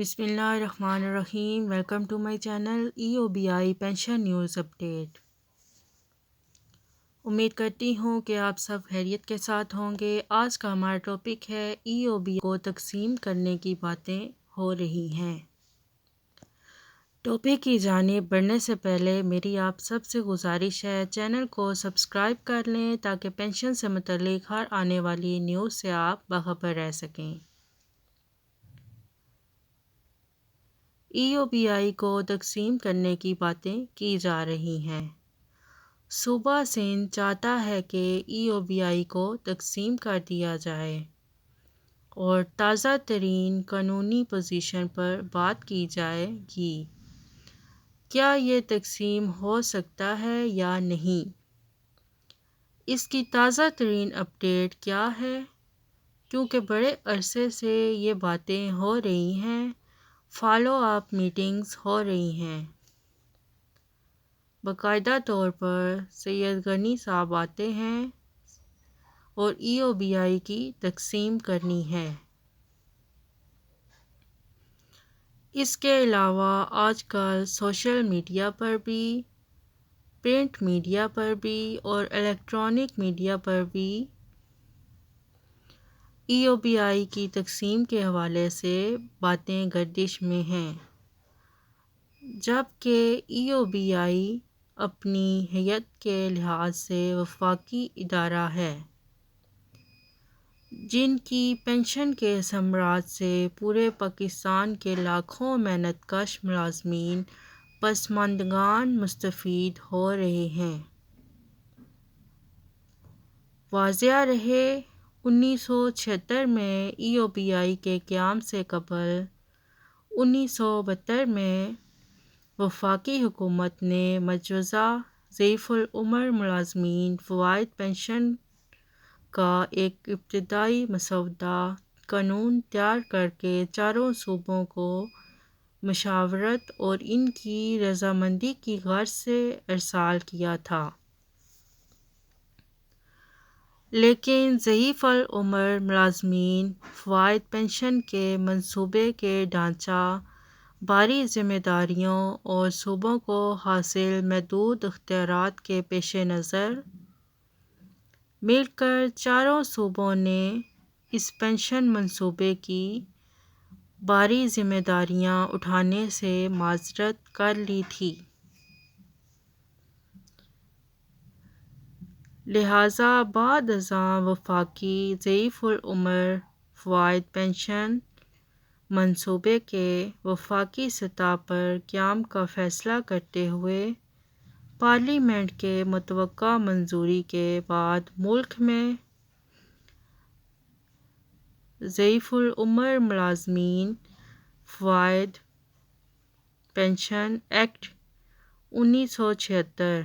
بسم اللہ الرحمن الرحیم۔ Welcome to my channel EOBI pension news update. امید کرتی ہوں کہ آپ سب خیریت کے ساتھ ہوں گے۔ آج کا ہمارا ٹاپک ہے EOBI کو تقسیم کرنے کی باتیں ہو رہی ہیں۔ ٹاپک کی جانب بڑھنے سے پہلے میری آپ سب سے گزارش ہے چینل کو سبسکرائب کر لیں تاکہ پینشن سے متعلق ہر آنے والی نیوز سے آپ باخبر رہ سکیں۔ EOBI کو تقسیم کرنے کی باتیں کی جا رہی ہیں۔ صوبہ سندھ چاہتا ہے کہ EOBI کو تقسیم کر دیا جائے اور تازہ ترین قانونی پوزیشن پر بات کی جائے گی۔ کیا یہ تقسیم ہو سکتا ہے یا نہیں؟ اس کی تازہ ترین اپڈیٹ کیا ہے؟ کیونکہ بڑے عرصے سے یہ باتیں ہو رہی ہیں، فالو اپ میٹنگز ہو رہی ہیں۔ باقاعدہ طور پر سید غنی صاحب آتے ہیں اور EOBI کی تقسیم کرنی ہے۔ اس کے علاوہ آج کل سوشل میڈیا پر بھی، پرنٹ میڈیا پر بھی اور الیکٹرانک میڈیا پر بھی EOBI کی تقسیم کے حوالے سے باتیں گردش میں ہیں، جبکہ EOBI اپنی حیت کے لحاظ سے وفاقی ادارہ ہے، جن کی پنشن کے ثمرات سے پورے پاکستان کے لاکھوں محنت کش ملازمین پسماندگان مستفید ہو رہے ہیں۔ واضح رہے، 1976 میں EOBI کے قیام سے قبل 1972 میں وفاقی حکومت نے مجوزہ ضعیف العمر ملازمین فوائد پنشن کا ایک ابتدائی مسودہ قانون تیار کرکے چاروں صوبوں کو مشاورت اور ان کی رضامندی کی غرض سے ارسال کیا تھا، لیکن ضعیف العمر ملازمین فوائد پنشن کے منصوبے کے ڈھانچہ، بھاری ذمہ داریوں اور صوبوں کو حاصل محدود اختیارات کے پیش نظر مل کر چاروں صوبوں نے اس پنشن منصوبے کی بھاری ذمہ داریاں اٹھانے سے معذرت کر لی تھی۔ لہٰذا بعد ازاں وفاقی ضعیف العمر فوائد پنشن منصوبے کے وفاقی سطح پر قیام کا فیصلہ کرتے ہوئے پارلیمنٹ کے متوقع منظوری کے بعد ملک میں ضعیف العمر ملازمین فوائد پنشن ایکٹ 1976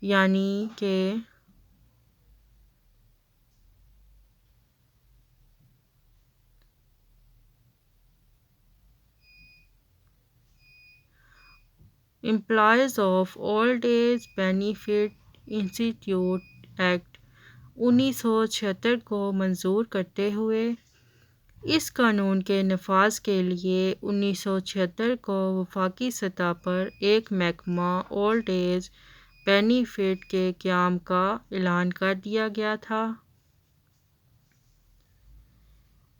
یعنی کہ Employees of Old Age Benefit Institute Act 1976 کو منظور کرتے ہوئے اس قانون کے نفاذ کے لیے 1976 کو وفاقی سطح پر ایک محکمہ اولڈ ایج بینیفٹ کے قیام کا اعلان کر دیا گیا تھا۔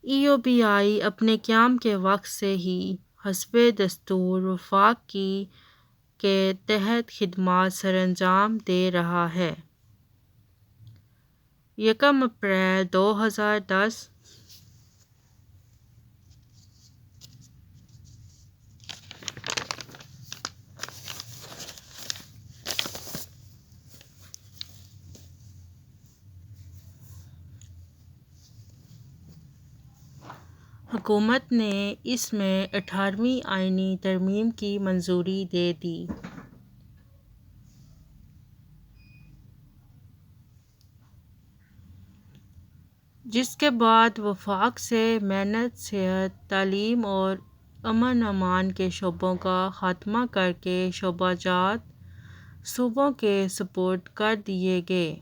EOBI اپنے قیام کے وقت سے ہی حسب دستور وفاق کی کے تحت خدمات سرانجام دے رہا ہے۔ 1 اپریل 2010 حکومت نے اس میں 18ویں آئینی ترمیم کی منظوری دے دی، جس کے بعد وفاق سے محنت، صحت، تعلیم اور امن امان کے شعبوں کا خاتمہ کرکے شعبہ جات صوبوں کے سپرد کر دیے گئے۔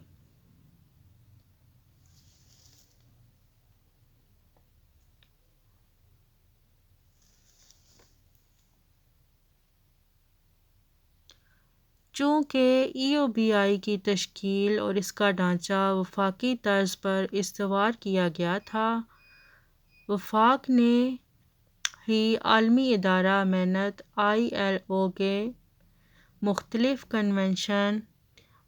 چونکہ ای او بی آئی کی تشکیل اور اس کا ڈھانچہ وفاقی طرز پر استوار کیا گیا تھا، وفاق نے ہی عالمی ادارہ محنت ILO کے مختلف کنونشن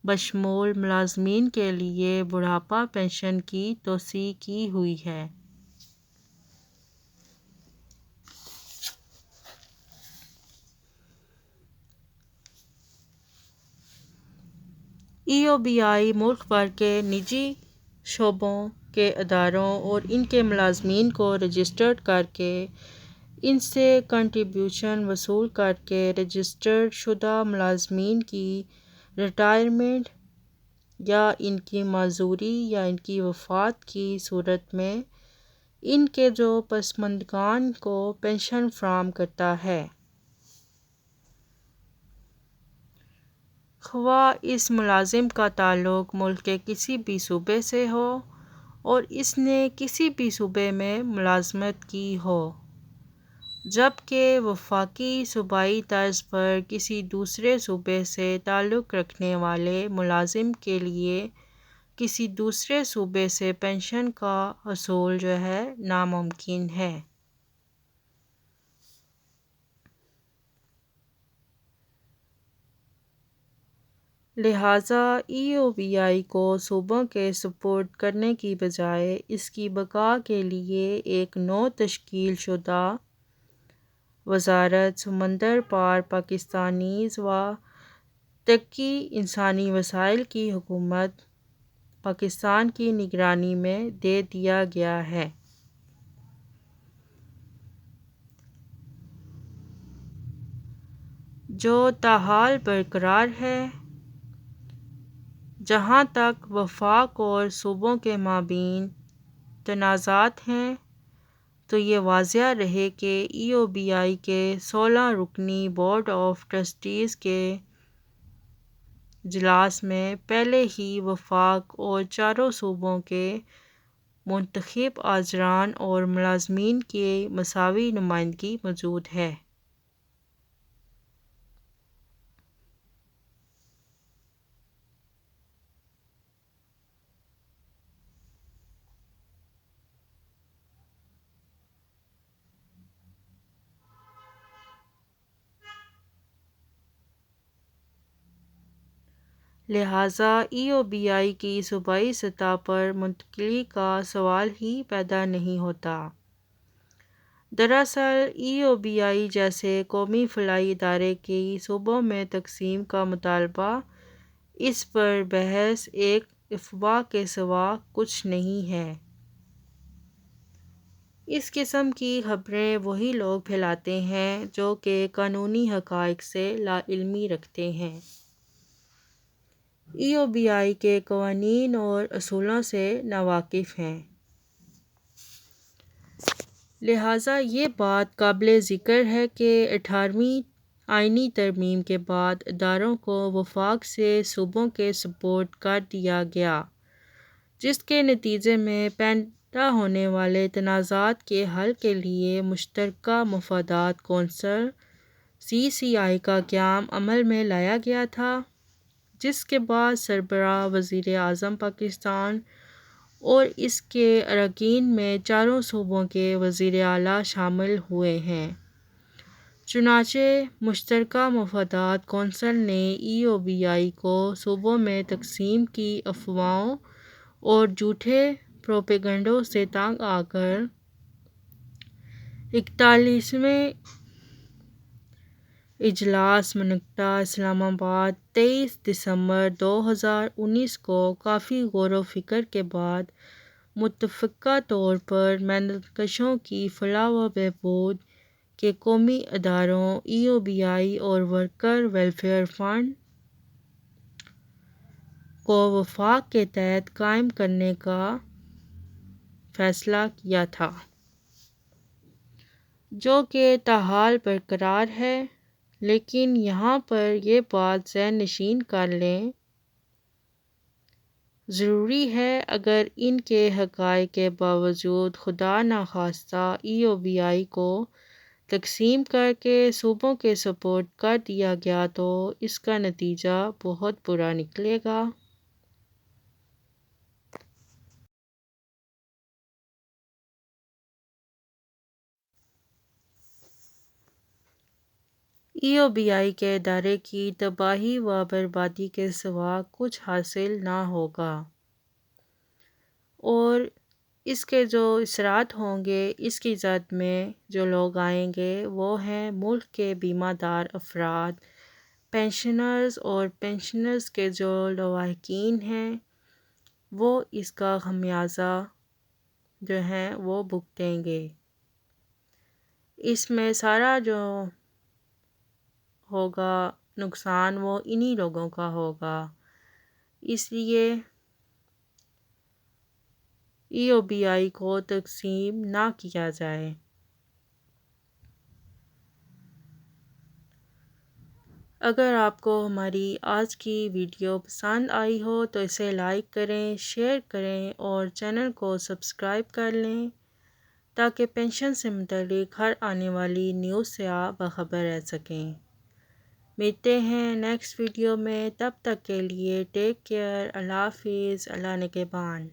بشمول ملازمین کے لیے بڑھاپا پنشن کی توسیع کی ہوئی ہے۔ ای او بی آئی ملک بھر کے نجی شعبوں کے اداروں اور ان کے ملازمین کو رجسٹرڈ کر کے ان سے کنٹریبیوشن وصول کر کے رجسٹرڈ شدہ ملازمین کی ریٹائرمنٹ یا ان کی معذوری یا ان کی وفات کی صورت میں ان کے جو پسماندگان کو پنشن فراہم کرتا ہے، خواہ اس ملازم کا تعلق ملک کے کسی بھی صوبے سے ہو اور اس نے کسی بھی صوبے میں ملازمت کی ہو، جبکہ وفاقی صوبائی طرز پر کسی دوسرے صوبے سے تعلق رکھنے والے ملازم کے لیے کسی دوسرے صوبے سے پنشن کا حصول ناممکن ہے۔ لہٰذا ای او بی آئی کو صوبوں کے سپرد کرنے کی بجائے اس کی بقا کے لیے ایک نو تشکیل شدہ وزارت سمندر پار پاکستانیز و ترقی انسانی وسائل کی حکومت پاکستان کی نگرانی میں دے دیا گیا ہے، جو تاحال برقرار ہے۔ جہاں تک وفاق اور صوبوں کے مابین تنازعات ہیں، تو یہ واضح رہے کہ ای او بی آئی کے 16 رکنی بورڈ آف ٹرسٹیز کے اجلاس میں پہلے ہی وفاق اور چاروں صوبوں کے منتخب اعزران اور ملازمین کی مساوی نمائندگی موجود ہے۔ لہٰذا ای او بی آئی کی صوبائی سطح پر منتقلی کا سوال ہی پیدا نہیں ہوتا۔ دراصل ای او بی آئی جیسے قومی فلاحی ادارے کی صوبوں میں تقسیم کا مطالبہ اس پر محض ایک افواہ کے سوا کچھ نہیں ہے۔ اس قسم کی خبریں وہی لوگ پھیلاتے ہیں جو کہ قانونی حقائق سے لاعلمی رکھتے ہیں، ای او بی آئی کے قوانین اور اصولوں سے ناواقف ہیں۔ لہٰذا یہ بات قابل ذکر ہے کہ 18ویں آئینی ترمیم کے بعد اداروں کو وفاق سے صوبوں کے سپرد کر دیا گیا، جس کے نتیجے میں پیدا ہونے والے تنازعات کے حل کے لیے مشترکہ مفادات کونسل CCI کا قیام عمل میں لایا گیا تھا، جس کے بعد سربراہ وزیر اعظم پاکستان اور اس کے اراکین میں چاروں صوبوں کے وزیر اعلیٰ شامل ہوئے ہیں۔ چنانچہ مشترکہ مفادات کونسل نے ای او بی آئی کو صوبوں میں تقسیم کی افواہوں اور جھوٹے پروپیگنڈوں سے تنگ آ کر 41ویں اجلاس منعقدہ اسلام آباد 23 دسمبر 2019 کو کافی غور و فکر کے بعد متفقہ طور پر محنت کشوں کی فلاح و بہبود کے قومی اداروں ای او بی آئی اور ورکر ویلفیئر فنڈ کو وفاق کے تحت قائم کرنے کا فیصلہ کیا تھا، جو کہ تاحال برقرار ہے۔ لیکن یہاں پر یہ بات ذہن نشین کر لیں، ضروری ہے اگر ان کے حقائق کے باوجود خدا نخواستہ ای او بی آئی کو تقسیم کر کے صوبوں کے سپورٹ کر دیا گیا تو اس کا نتیجہ بہت برا نکلے گا۔ ای او بی آئی کے ادارے کی تباہی و بربادی کے سوا کچھ حاصل نہ ہوگا اور اس کے جو اثرات ہوں گے، اس کی زد میں جو لوگ آئیں گے وہ ہیں ملک کے بیمہ دار افراد، پینشنرز اور پینشنرز کے جو لواحقین ہیں وہ اس کا خمیازہ جو ہیں وہ بھگتیں گے۔ اس میں سارا جو ہوگا نقصان وہ انہی لوگوں کا ہوگا، اس لیے ای او بی آئی کو تقسیم نہ کیا جائے۔ اگر آپ کو ہماری آج کی ویڈیو پسند آئی ہو تو اسے لائک کریں، شیئر کریں اور چینل کو سبسکرائب کر لیں تاکہ پینشن سے متعلق ہر آنے والی نیوز سے آپ باخبر رہ سکیں۔ ملتے ہیں نیکسٹ ویڈیو میں، تب تک کے لیے ٹیک کیئر، اللہ حافظ، اللہ نگہبان۔